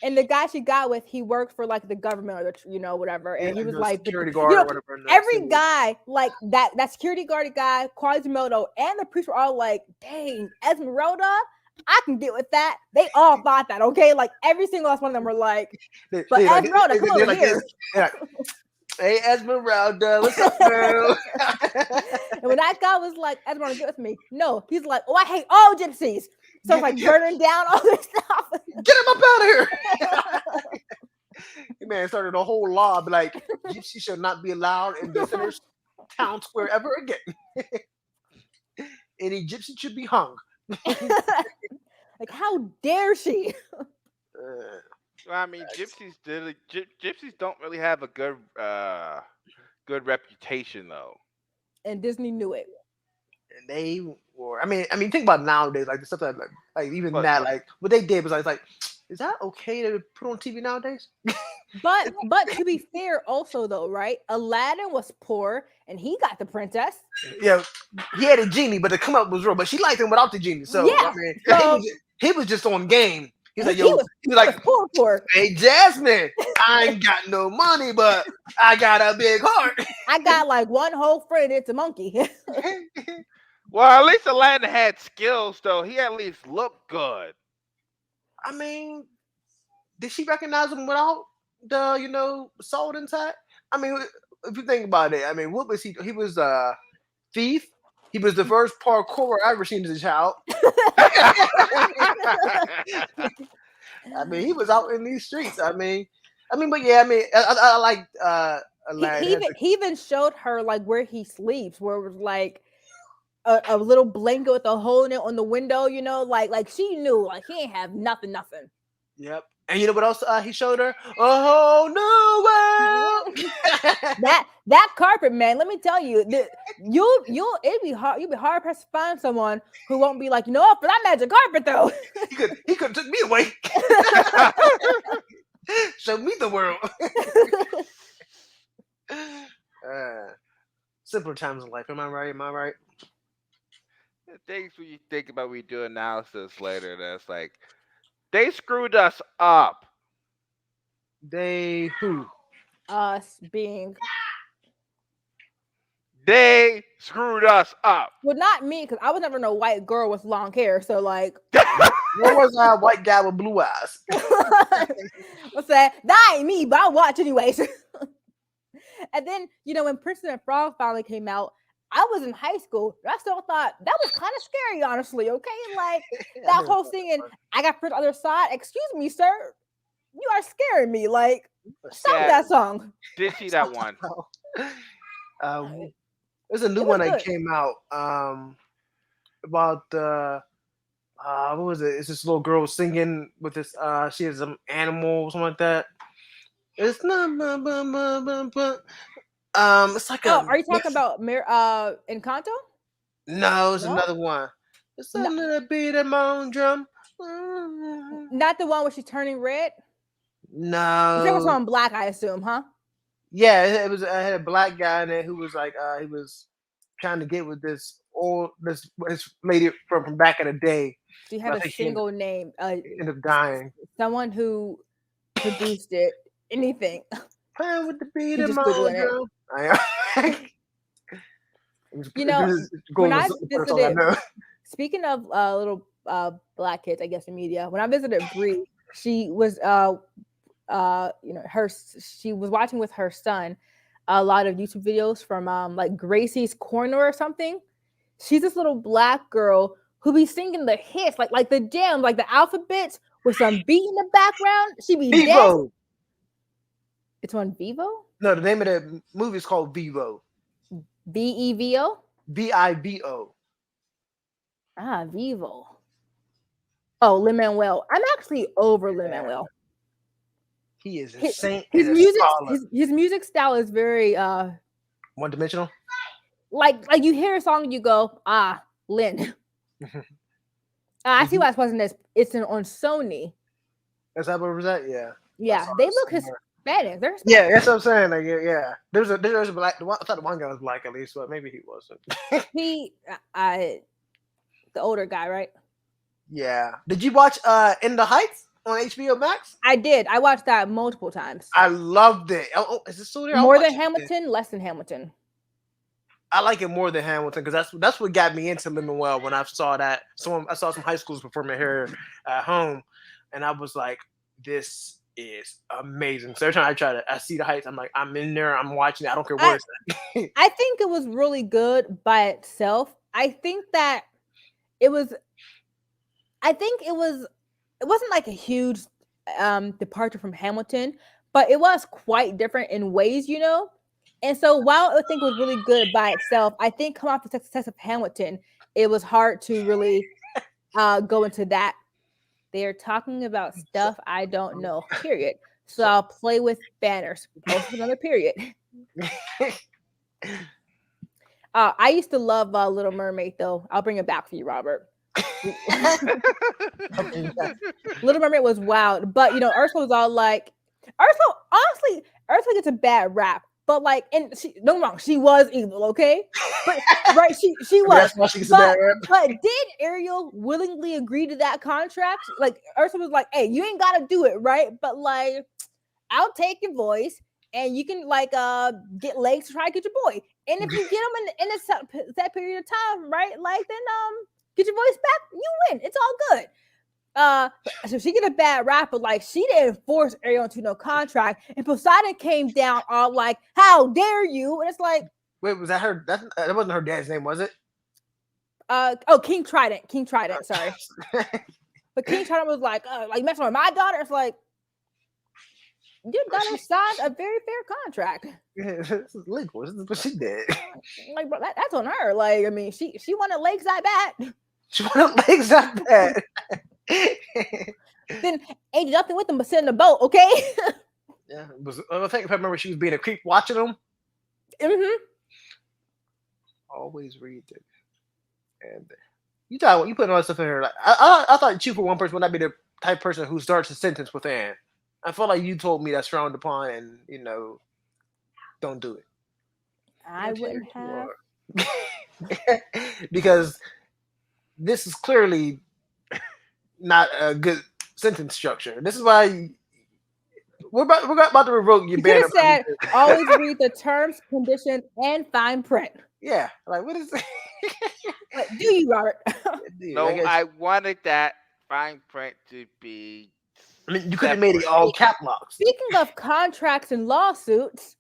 And the guy she got with, he worked for like the government or whatever. Yeah, And he like was the like, security you guard or know, whatever in the every city. guy like that security guard guy, Quasimodo, and the priest were all like, dang, Esmeralda, I can get with that. They all thought that, okay? Like every single last one of them were like, but They like Esmeralda, come they're over like this. here. They're like, hey Esmeralda, what's up, girl? And when that guy was like, Esmeralda, get with me. No, he's like, oh, I hate all gypsies. So it's get, like get, burning down all this stuff. get him up out of here. Man started a whole law like gypsy shall not be allowed in the center town square ever again. Any gypsy should be hung. Like, how dare she? Uh, Well, I mean, gypsies don't really have a good reputation though. And Disney knew it. and they were. I mean, think about nowadays, like the stuff that, like even But that, like what they did was like, is that okay to put on TV nowadays? But to be fair, also though, right? Aladdin was poor and he got the princess. Yeah, he had a genie, but the come up was real. But she liked him without the genie. So I Yeah. mean, So he was just on game. He's like, he yo, was he was like, poor. hey Jasmine, I ain't got no money, but I got a big heart. I got like one whole friend. It's a monkey. well, at least Aladdin had skills though. He at least looked good. I mean, did she recognize him without the soul inside? I mean, if you think about it, I mean, what was he? He was a thief. He was the first parkourer I ever seen as a child. I mean, he was out in these streets. But yeah, I like Aladdin. He even showed her like where he sleeps, where it was like a little blanket with a hole in it on the window. Like she knew like he ain't have nothing. Yep. And you know what else he showed her? A whole new world. that carpet, man. Let me tell you, it'd be hard. You'd be hard pressed to find someone who won't be like, for that magic carpet though. he could took me away. Show me the world. Simpler times in life. Am I right? The things when you think about, we do analysis later, that's like they screwed us up. They who? Us being. They screwed us up. Well, not me, because I was never no white girl with long hair. So like, Where was a white guy with blue eyes? what's that? That ain't me, but I'll watch anyways. And then when Princess and Frog finally came out, I was in high school. And I still thought that was kind of scary, honestly. Okay, like that whole thing, and I got Prince on the other side. Excuse me, sir, you are scaring me. Like, stop that song. Did see that one. There's a new one that came out about what was it? It's this little girl singing with this she has some animal or something like that. It's not it's like are you talking about Encanto? No, it's another one. It's a little beat of my own drum. Not the one where she's turning red? No. There was on black, I assume, huh? Yeah, it had a black guy in it who was like he was trying to get with this lady from back in the day. She had a single name. Ended up dying. Someone who produced it. Anything. Playing with the beat in my own drum. When I visited, speaking of little black kids, I guess in media, when I visited Bree, she was she was watching with her son a lot of YouTube videos from like Gracie's Corner or something. She's this little black girl who be singing the hits, like the jams, like the alphabets with some beat in the background. She be Vivo. It's on Vivo? No, the name of the movie is called Vivo. Vevo? Vivo. Ah, Vivo. Oh, Lin-Manuel. I'm actually over Lin-Manuel. He is insane. His music style is very one-dimensional. Like you hear a song and you go, Lin. I see why it's wasn't this. It's on Sony. That's how it was that? Yeah. Yeah, they look Hispanic. They're Hispanic. Yeah, that's what I'm saying. Like, yeah. There's a black. I thought the one guy was black at least, but maybe he wasn't. The older guy, right? Yeah. Did you watch In the Heights? on HBO Max. I did. I watched that multiple times. I loved it. Is it still there? I'll More than watch it again. Hamilton, less than Hamilton. I like it more than Hamilton because that's what got me into Living Well when I saw that. I saw some high schools performing here at home, and I was like, "This is amazing." So every time I see the Heights, I'm like, I'm in there, I'm watching it. I don't care what I it's at. I think it was really good by itself. I think that it was. I think it was. It wasn't like a huge departure from Hamilton, but it was quite different in ways, you know. And so while I think it was really good by itself, I think come off the success of Hamilton, it was hard to really go into that. They're talking about so, stuff I don't know. Period. So so I'll play with banners. Post with another period. I used to love Little Mermaid, though. I'll bring it back for you, Robert. Little Mermaid was wild, but you know, Ursula was all like, Ursula. Honestly, Ursula gets a bad rap, but like, and she, don't get me wrong, she was evil, okay, but right, she I mean, was, that's why she gets a bad rap. but did Ariel willingly agree to that contract? Like, Ursula was like, hey, you ain't gotta do it, right? But like, I'll take your voice, and you can like get legs to try to get your boy, and if you get him in a set period of time, right? Like, then get your voice back, you win. It's all good. So she get a bad rap, but like she didn't force Ariel into no contract, and Poseidon came down all like, "How dare you?" And it's like, Wait, was that her? That wasn't her dad's name, was it? oh, King Trident, sorry, but King Trident was like messing with my daughter. It's like your daughter signed a very fair contract. Yeah, this is legal. This is what she did. Like, bro, that's on her. Like, I mean, she wanted legs that bad. She wanted legs that bad. Then ain't nothing with them but sit in the boat, okay? Yeah, I think if I remember, she was being a creep watching them. Mm-hmm. Always read it. And you putting all that stuff in here. Like, I thought you for one person would not be the type of person who starts a sentence with "and." I feel like you told me that's frowned upon, and don't do it. I wouldn't have. Because this is clearly not a good sentence structure. This is why we're about to revoke your You ban. could have said, always read the terms, conditions, and fine print. Yeah, like what is? Like, do you, Robert? Dude, No, guess, I wanted that fine print to be. I mean, you could have made it all cap locks. Speaking of contracts and lawsuits,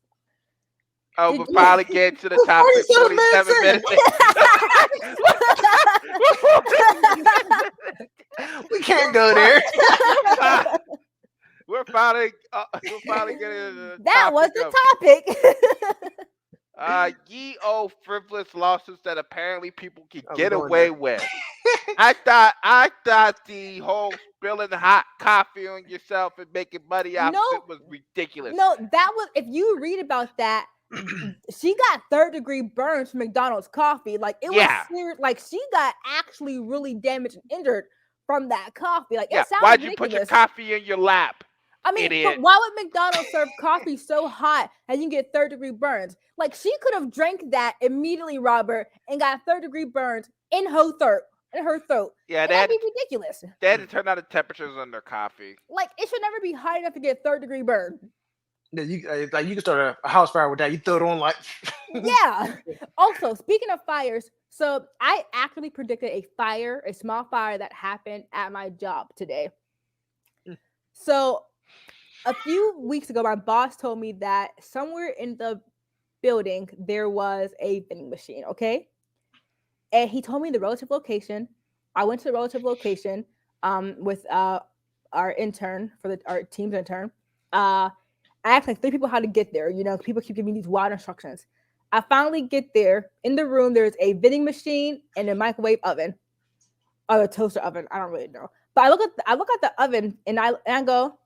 Oh, we're finally getting to the topic. 47 minutes. We can't go there. We're finally getting into the that was topic the of topic. ye old frivolous lawsuits that apparently people can Oh, get we're going away there. with. I thought the whole spilling hot coffee on yourself and making money off of it was ridiculous. No, that was, if you read about that, she got third-degree burns from McDonald's coffee. Like, it was serious. Like, she got actually really damaged and injured from that coffee. Like, it sounds Why'd ridiculous. you put your coffee in your lap? I mean, idiot. but why would McDonald's serve coffee so hot and you can get third-degree burns? Like, she could have drank that immediately, Robert, and got third-degree burns in her throat. Yeah, that'd be ridiculous. They had to turn down the temperatures on their coffee. Like, it should never be hot enough to get third-degree burn. Yeah, you can start a house fire with that. You throw it on like. Yeah. Also, speaking of fires, so I actually predicted a small fire that happened at my job today. So a few weeks ago, my boss told me that somewhere in the building there was a vending machine. Okay, and he told me the relative location. I went to the relative location with our intern our team's intern. I asked like 3 people how to get there. You know, people keep giving me these wild instructions. I finally get there. In the room, there's a vending machine and a microwave oven, or a toaster oven. I don't really know. But I look at the oven and I go,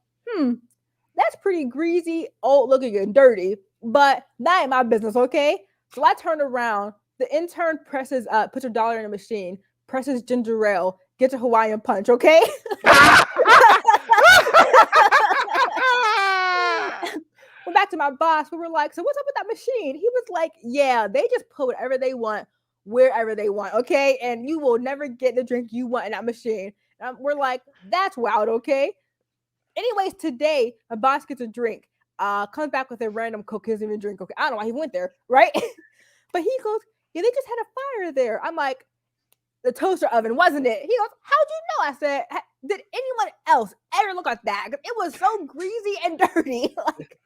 that's pretty greasy, old looking, and dirty. But that ain't my business, okay? So I turn around. The intern puts a dollar in the machine, presses ginger ale, gets a Hawaiian punch, okay? Went back to my boss. We were like, so what's up with that machine? He was like, yeah, they just put whatever they want, wherever they want, okay? And you will never get the drink you want in that machine. We're like, that's wild, okay? Anyways, today my boss gets a drink. Comes back with a random Coke. He doesn't even drink Coke. I don't know why he went there, right? But he goes, yeah, they just had a fire there. I'm like, the toaster oven, wasn't it? He goes, how'd you know? I said, did anyone else ever look at that? 'Cause it was so greasy and dirty. Like,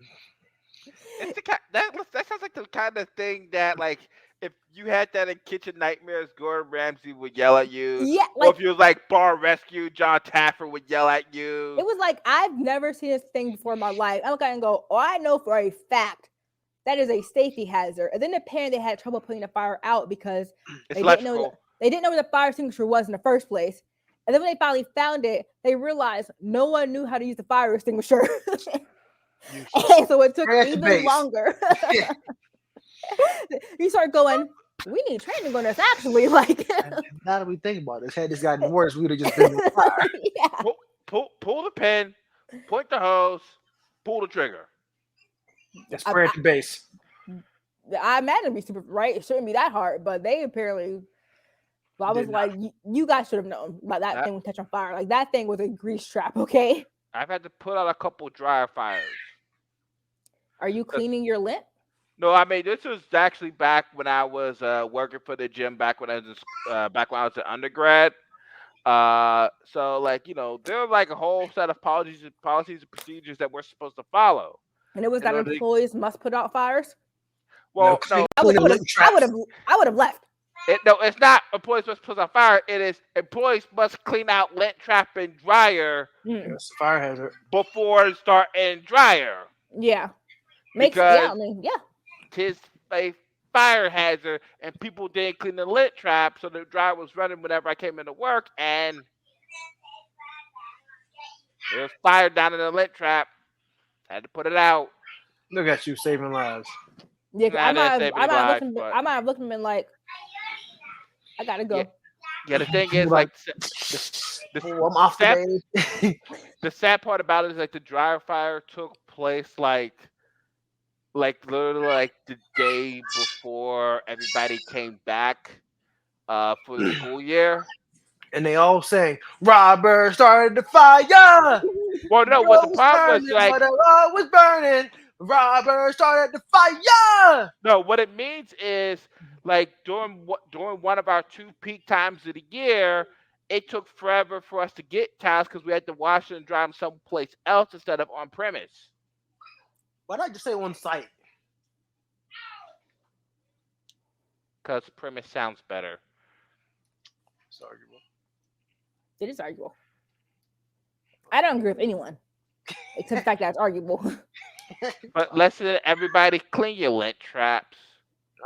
It's the that sounds like the kind of thing that like if you had that in Kitchen Nightmares, Gordon Ramsay would yell at you, yeah, or like if you was like Bar Rescue, John Taffer would yell at it you. was like I've never seen this thing before in my life. I look at it and go, oh, I know for a fact that is a safety hazard. And then apparently they had trouble putting the fire out because It's they didn't know electrical. they didn't know where the fire extinguisher was in the first place. And then when they finally found it, they realized no one knew how to use the fire extinguisher. Useless. And so it took Right at the even base. longer. You start going, we need training on this actually. Like, And now that we think about it, had this gotten worse, we would have just been on fire. yeah. Pull the pin, point the hose, pull the trigger. Just I, spray at the base. I imagine it'd be super right. It shouldn't be that hard, but they apparently. Well, I was Did like, you guys should have known about that That- thing would catch on fire. Like that thing was a grease trap. Okay, I've had to put out a couple dryer fires. are you cleaning your lint? No, I mean this was actually back when I was working for the gym. Back when I was back when I was an undergrad. So like there was like a whole set of policies and procedures that we're supposed to follow. And it was In that order to- employees must put out fires. Well, no, I would have left. it's not employees must put out fire. It is employees must clean out lint trap and dryer Yes, fire hazard. before starting dryer. Yeah, Because I mean, yeah. tis a fire hazard, and people didn't clean the lint trap, so the dryer was running whenever I came into work, and there was fire down in the lint trap. Had to put it out. Look at you saving lives. Yeah, Nah, I that's might saving have lives, looked. but- I might have looked at him and like, I gotta go. Yeah. Yeah, the thing is, like, Oh, I'm off sad, today. the sad part about it is, like, the dryer fire took place, like literally, like, the day before everybody came back for the school year. And they all sang, Robert started the fire. Well, no, what the problem was, like, the road was burning. Robert started the fire. no, what it means is, like, during one of our 2 peak times of the year, it took forever for us to get towels because we had to wash and dry them someplace else instead of on premise. Why not just say on site? Because premise sounds better. It's arguable. It is arguable. I don't agree with anyone, except the fact that it's arguable. But listen, everybody, clean your lint traps.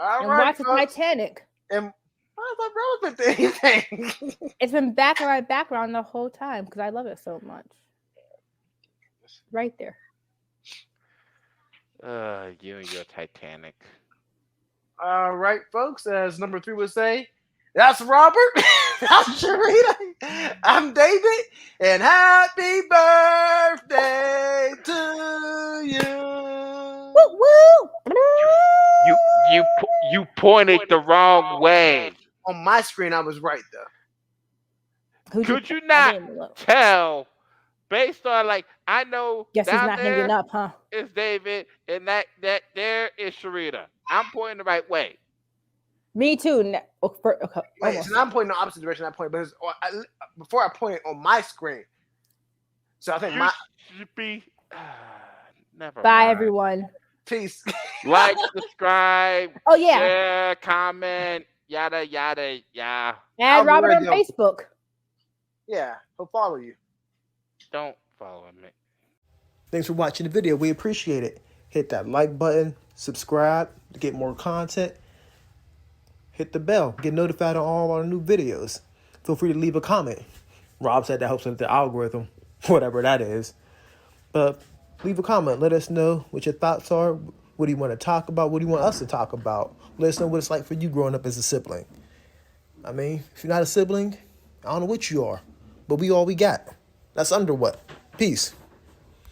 All And right, watch the folks. Titanic. And why is that relevant to anything? It's been back in my background the whole time because I love it so much. Right there. You and your Titanic. All right, folks. As number 3 would say, that's Robert. That's Sharita. I'm David. And happy birthday to you. Woo woo! You pointed the wrong way. On my screen, I was right, though. Could you not tell, based on like I know Guess he's down not there hanging up, huh? is David, and that there is Sharita. I'm pointing the right way. Me too. Okay, Wait, almost. so now I'm pointing in the opposite direction I point, but before I point it on my screen. So I think You should be. Never Bye, mind. everyone. peace. Like, subscribe, Oh yeah, share, comment, yada yada yada. add Robert on algorithm. Facebook. Yeah, he'll follow you. Don't follow me. Thanks for watching the video. We appreciate it. Hit that like button, subscribe to get more content. Hit the bell, get notified on all our new videos. Feel free to leave a comment. Rob said that helps with the algorithm, whatever that is. But leave a comment. Let us know what your thoughts are. What do you want to talk about? What do you want us to talk about? Let us know what it's like for you growing up as a sibling. I mean, if you're not a sibling, I don't know what you are. But we all we got. That's UnderWhat. Peace.